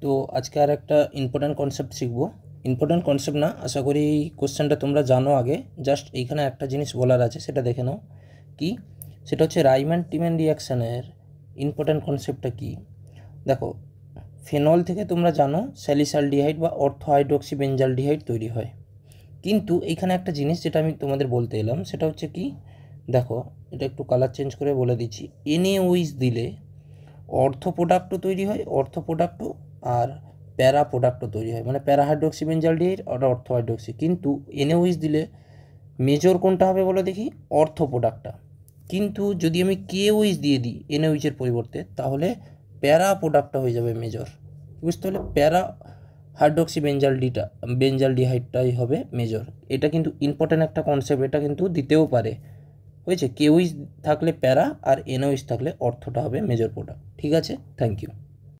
তো আজকে আর একটা ইম্পর্ট্যান্ট কনসেপ্ট শিখবো। ইম্পর্ট্যান্ট কনসেপ্ট না, আশা করি এই কোশ্চেনটা তোমরা জানো আগে। জাস্ট এইখানে একটা জিনিস বলার আছে, সেটা দেখে নাও। কি সেটা হচ্ছে রাইম্যান টিম্যান রিয়াকশানের ইম্পর্ট্যান্ট কনসেপ্টটা কি। দেখো, ফেনল থেকে তোমরা জানো স্যালিসালডিহাইড বা অর্থোহাইড্রক্সিবেঞ্জালডিহাইড তৈরি হয়। কিন্তু এইখানে একটা জিনিস যেটা আমি তোমাদের বলতে এলাম, সেটা হচ্ছে কি, দেখো এটা একটু কালার চেঞ্জ করে বলে দিচ্ছি। NaOH দিলে অর্থ প্রোডাক্টও তৈরি হয়, অর্থ প্রোডাক্টও, আর প্যারা প্রোডাক্টও তৈরি হয়, মানে প্যারা হাইড্রক্সিবেঞ্জালডিহাইড আর অর্থ হাইড্রক্সি। কিন্তু NaOH দিলে মেজর কোনটা হবে বলো দেখি? অর্থ প্রোডাক্টটা। কিন্তু যদি আমি KOH দিয়ে দিই NaOH-এর পরিবর্তে, তাহলে প্যারা প্রোডাক্টটা হয়ে যাবে মেজর। বুঝতে হলে প্যারা বেঞ্জালডিহাইডটাই হবে মেজর। এটা কিন্তু ইম্পর্ট্যান্ট একটা কনসেপ্ট, এটা কিন্তু দিতেও পারে। হয়েছে, KOH থাকলে প্যারা আর NaOH থাকলে অর্থটা হবে মেজর প্রোডাক্ট। ঠিক আছে, থ্যাংক ইউ।